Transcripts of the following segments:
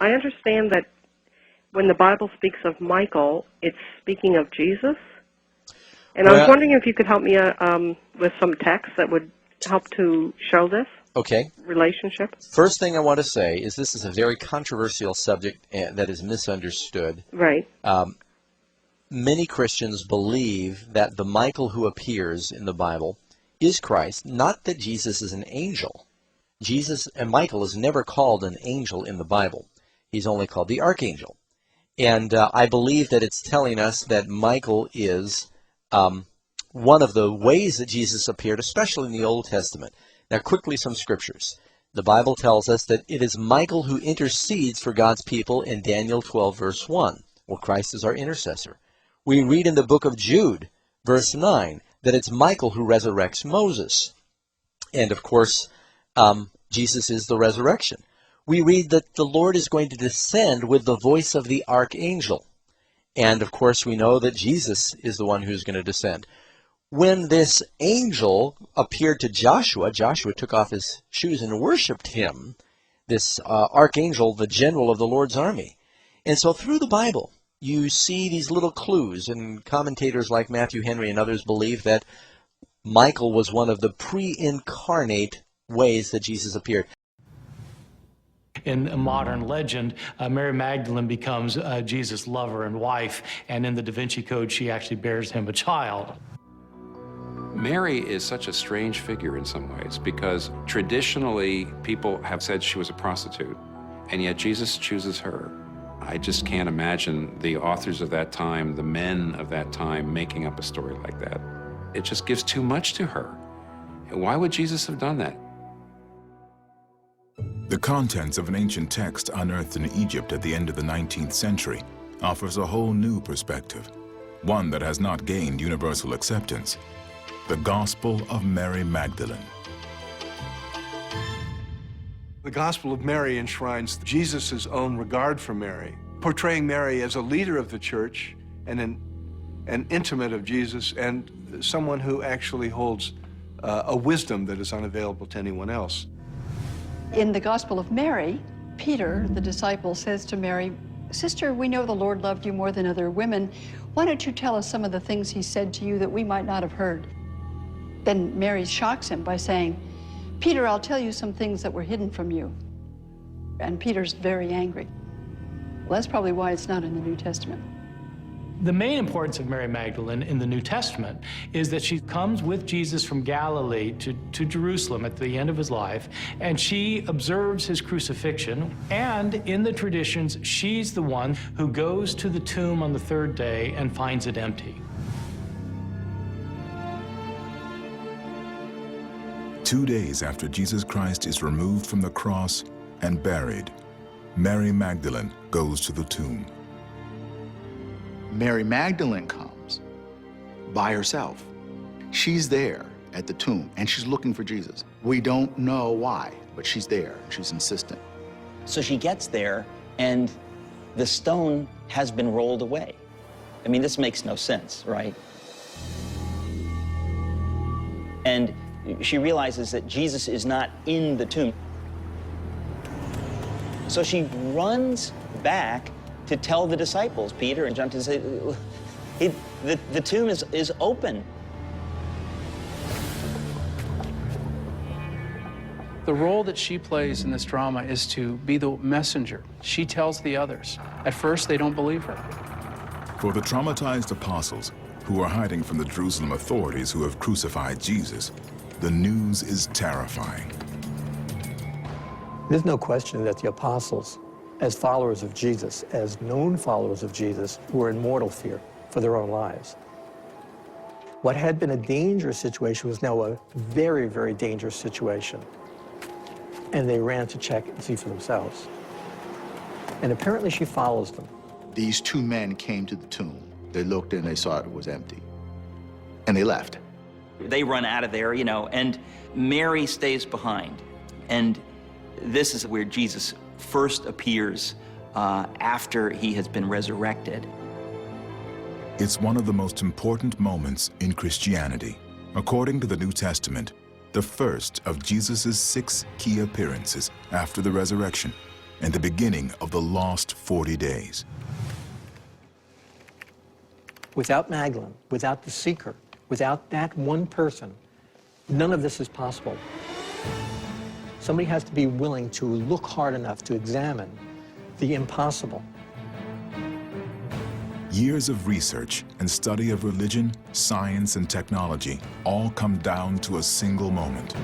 I understand that when the Bible speaks of Michael, it's speaking of Jesus. And I was wondering if you could help me with some text that would help to show this relationship. First thing I want to say is this is a very controversial subject that is misunderstood. Right. Many Christians believe that the Michael who appears in the Bible is Christ, not that Jesus is an angel. Jesus and Michael is never called an angel in the Bible. He's only called the archangel. And I believe that it's telling us that Michael is one of the ways that Jesus appeared, especially in the Old Testament. Now, quickly, some scriptures. The Bible tells us that it is Michael who intercedes for God's people in Daniel 12, verse 1. Well, Christ is our intercessor. We read in the book of Jude, verse 9, that it's Michael who resurrects Moses. And, of course, Jesus is the resurrection. We read that the Lord is going to descend with the voice of the archangel. And, of course, we know that Jesus is the one who's going to descend. When this angel appeared to Joshua, Joshua took off his shoes and worshipped him, this archangel, the general of the Lord's army. And so through the Bible, you see these little clues, and commentators like Matthew Henry and others believe that Michael was one of the pre-incarnate ways that Jesus appeared. In a modern legend, Mary Magdalene becomes Jesus' lover and wife, and in the Da Vinci Code, she actually bears him a child. Mary is such a strange figure in some ways because traditionally people have said she was a prostitute, and yet Jesus chooses her. I just can't imagine the authors of that time, the men of that time, making up a story like that. It just gives too much to her. Why would Jesus have done that? The contents of an ancient text unearthed in Egypt at the end of the 19th century offers a whole new perspective, one that has not gained universal acceptance. The Gospel of Mary Magdalene. The Gospel of Mary enshrines Jesus' own regard for Mary, portraying Mary as a leader of the church and an intimate of Jesus and someone who actually holds a wisdom that is unavailable to anyone else. In the Gospel of Mary, Peter, the disciple, says to Mary, "Sister, we know the Lord loved you more than other women. Why don't you tell us some of the things he said to you that we might not have heard?" Then Mary shocks him by saying, "Peter, I'll tell you some things that were hidden from you." And Peter's very angry. Well, that's probably why it's not in the New Testament. The main importance of Mary Magdalene in the New Testament is that she comes with Jesus from Galilee to Jerusalem at the end of his life, and she observes his crucifixion, and in the traditions, she's the one who goes to the tomb on the third day and finds it empty. 2 days after Jesus Christ is removed from the cross and buried, Mary Magdalene goes to the tomb. Mary Magdalene comes by herself. She's there at the tomb, and she's looking for Jesus. We don't know why, but she's there. She's insistent. So she gets there, and the stone has been rolled away. I mean, this makes no sense, right? And she realizes that Jesus is not in the tomb. So she runs back to tell the disciples, Peter and John, to say, the tomb is open. The role that she plays in this drama is to be the messenger. She tells the others. At first, they don't believe her. For the traumatized apostles, who are hiding from the Jerusalem authorities who have crucified Jesus, the news is terrifying. There's no question that the apostles, as followers of Jesus, as known followers of Jesus, were in mortal fear for their own lives. What had been a dangerous situation was now a very, very dangerous situation. And they ran to check and see for themselves. And apparently she follows them. These two men came to the tomb. They looked and they saw it was empty. And they left. They run out of there, and Mary stays behind. And this is where Jesus first appears after he has been resurrected. It's one of the most important moments in Christianity. According to the New Testament, the first of Jesus' 6 key appearances after the resurrection. and the beginning of the lost 40 days. Without Magdalene, without the seeker, without that one person, none of this is possible. Somebody has to be willing to look hard enough to examine the impossible. Years of research and study of religion, science, and technology all come down to a single moment,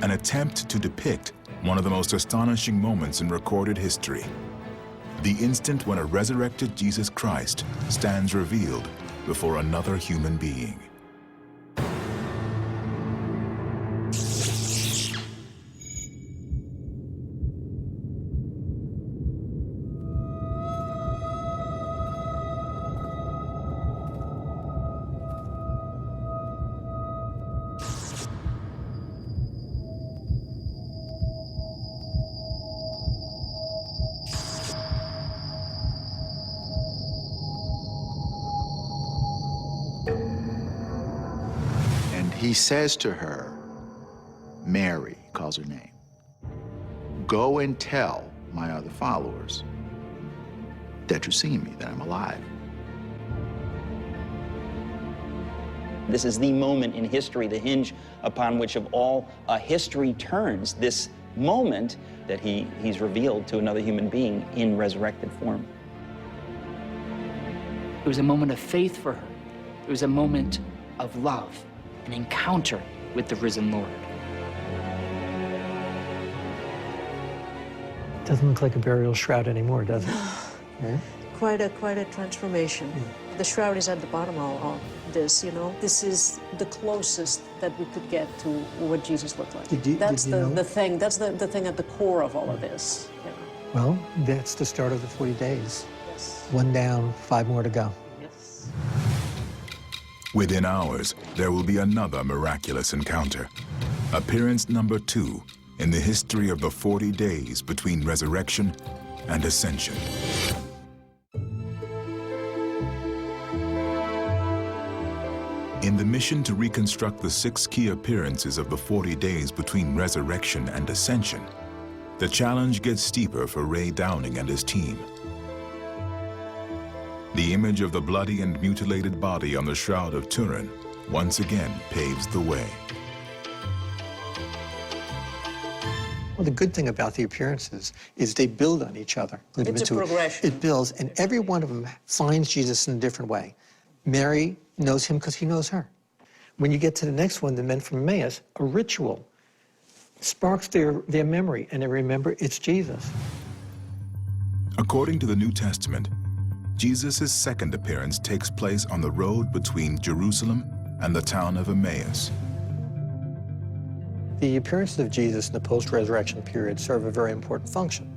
an attempt to depict one of the most astonishing moments in recorded history. The instant when a resurrected Jesus Christ stands revealed before another human being. He says to her, Mary, calls her name, go and tell my other followers that you've seen me, that I'm alive. This is the moment in history, the hinge upon which of all history turns, this moment that he's revealed to another human being in resurrected form. It was a moment of faith for her. It was a moment of love, an encounter with the risen Lord. Doesn't look like a burial shroud anymore, does it? Yeah? Quite a transformation. Yeah. The shroud is at the bottom of all this, you know. This is the closest that we could get to what Jesus looked like. That's the thing. That's the thing at the core of all of this. You know? Well, that's the start of the 40 days. Yes. 1 down, 5 more to go. Yes. Within hours, there will be another miraculous encounter. Appearance number 2 in the history of the 40 days between resurrection and ascension. In the mission to reconstruct the 6 key appearances of the 40 days between resurrection and ascension, the challenge gets steeper for Ray Downing and his team. The image of the bloody and mutilated body on the Shroud of Turin once again paves the way. Well, the good thing about the appearances is they build on each other. It's a progression. It builds, and every one of them finds Jesus in a different way. Mary knows him because he knows her. When you get to the next one, the men from Emmaus, a ritual sparks their memory, and they remember it's Jesus. According to the New Testament, Jesus' second appearance takes place on the road between Jerusalem and the town of Emmaus. The appearances of Jesus in the post-resurrection period serve a very important function.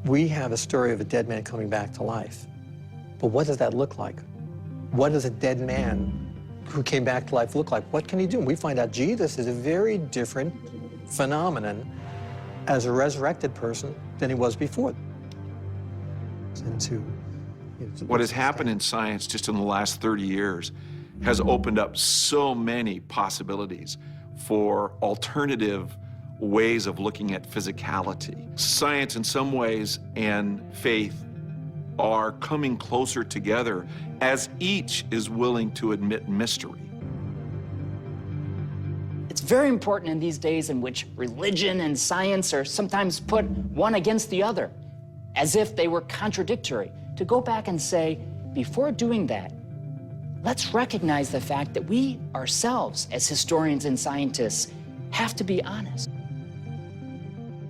We have a story of a dead man coming back to life. But what does that look like? What does a dead man who came back to life look like? What can he do? And we find out Jesus is a very different phenomenon as a resurrected person than he was before. What has happened in science just in the last 30 years has opened up so many possibilities for alternative ways of looking at physicality. Science in some ways and faith are coming closer together as each is willing to admit mystery. It's very important in these days in which religion and science are sometimes put one against the other, as if they were contradictory, to go back and say, before doing that, let's recognize the fact that we ourselves, as historians and scientists, have to be honest.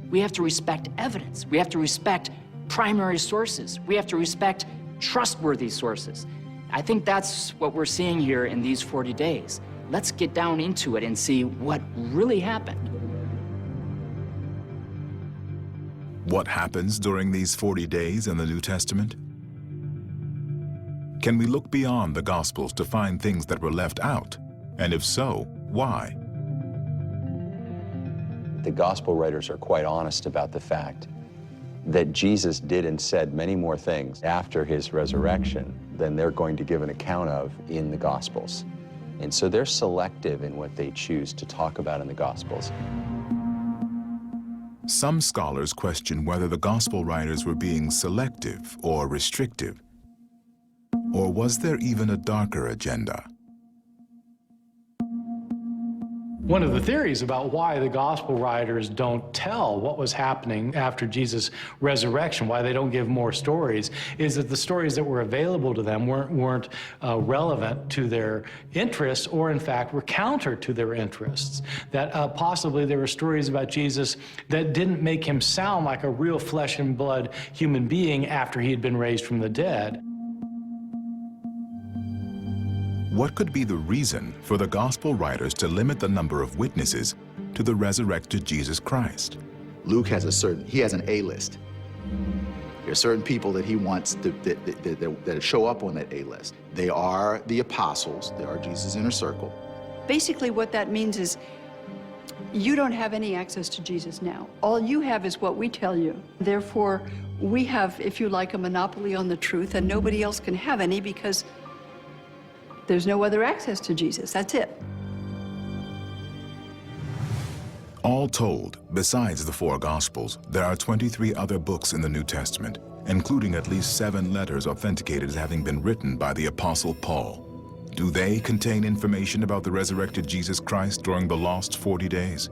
We have to respect evidence. We have to respect primary sources. We have to respect trustworthy sources. I think that's what we're seeing here in these 40 days. Let's get down into it and see what really happened. What happens during these 40 days in the New Testament? Can we look beyond the Gospels to find things that were left out? And if so, why? The Gospel writers are quite honest about the fact that Jesus did and said many more things after his resurrection than they're going to give an account of in the Gospels. And so they're selective in what they choose to talk about in the Gospels. Some scholars question whether the gospel writers were being selective or restrictive. Or was there even a darker agenda? One of the theories about why the gospel writers don't tell what was happening after Jesus' resurrection, why they don't give more stories, is that the stories that were available to them weren't relevant to their interests, or in fact were counter to their interests. That possibly there were stories about Jesus that didn't make him sound like a real flesh and blood human being after he had been raised from the dead. What could be the reason for the gospel writers to limit the number of witnesses to the resurrected Jesus Christ? Luke has he has an A-list. There are certain people that he wants that show up on that A-list. They are the apostles. They are Jesus' inner circle. Basically what that means is you don't have any access to Jesus now. All you have is what we tell you. Therefore, we have, if you like, a monopoly on the truth, and nobody else can have any because there's no other access to Jesus. That's it. All told, besides the 4 Gospels, there are 23 other books in the New Testament, including at least 7 letters authenticated as having been written by the Apostle Paul. Do they contain information about the resurrected Jesus Christ during the lost 40 days?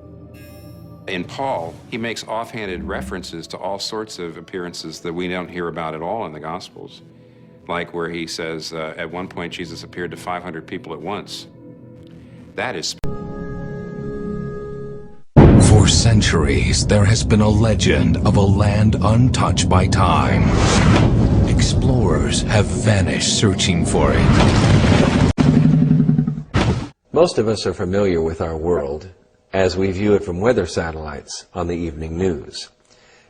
In Paul, he makes offhanded references to all sorts of appearances that we don't hear about at all in the Gospels. Like where he says, at one point, Jesus appeared to 500 people at once. That is... For centuries, there has been a legend of a land untouched by time. Explorers have vanished searching for it. Most of us are familiar with our world as we view it from weather satellites on the evening news.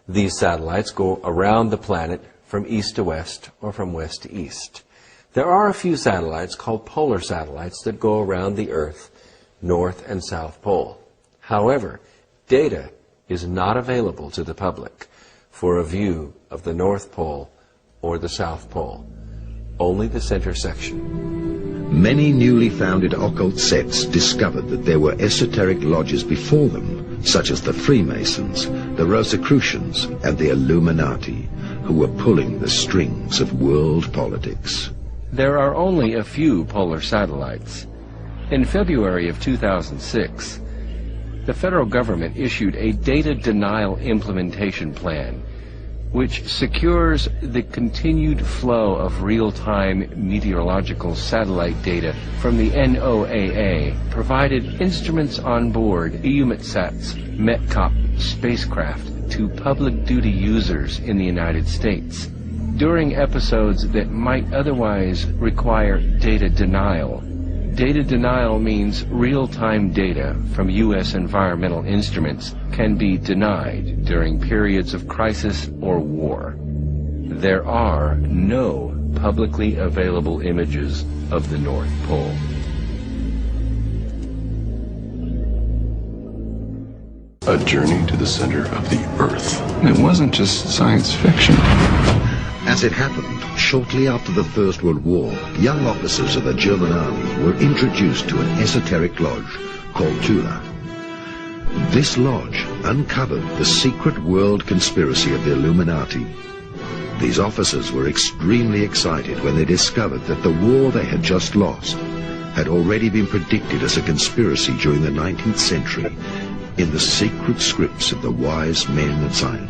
These satellites go around the planet from east to west or from west to east. There are a few satellites called polar satellites that go around the Earth, North and South Pole. However, data is not available to the public for a view of the North Pole or the South Pole, only the center section. Many newly founded occult sects discovered that there were esoteric lodges before them, such as the Freemasons, the Rosicrucians, and the Illuminati, who were pulling the strings of world politics. There are only a few polar satellites. In February of 2006, the federal government issued a data denial implementation plan, which secures the continued flow of real-time meteorological satellite data from the NOAA, provided instruments on board EUMETSAT's METCOP spacecraft to public duty users in the United States. During episodes that might otherwise require data denial. Data denial means real-time data from U.S. environmental instruments can be denied during periods of crisis or war. There are no publicly available images of the North Pole. A journey to the center of the Earth. It wasn't just science fiction. As it happened, shortly after the First World War, young officers of the German army were introduced to an esoteric lodge called Tula. This lodge uncovered the secret world conspiracy of the Illuminati. These officers were extremely excited when they discovered that the war they had just lost had already been predicted as a conspiracy during the 19th century in the secret scripts of the wise men of Zion.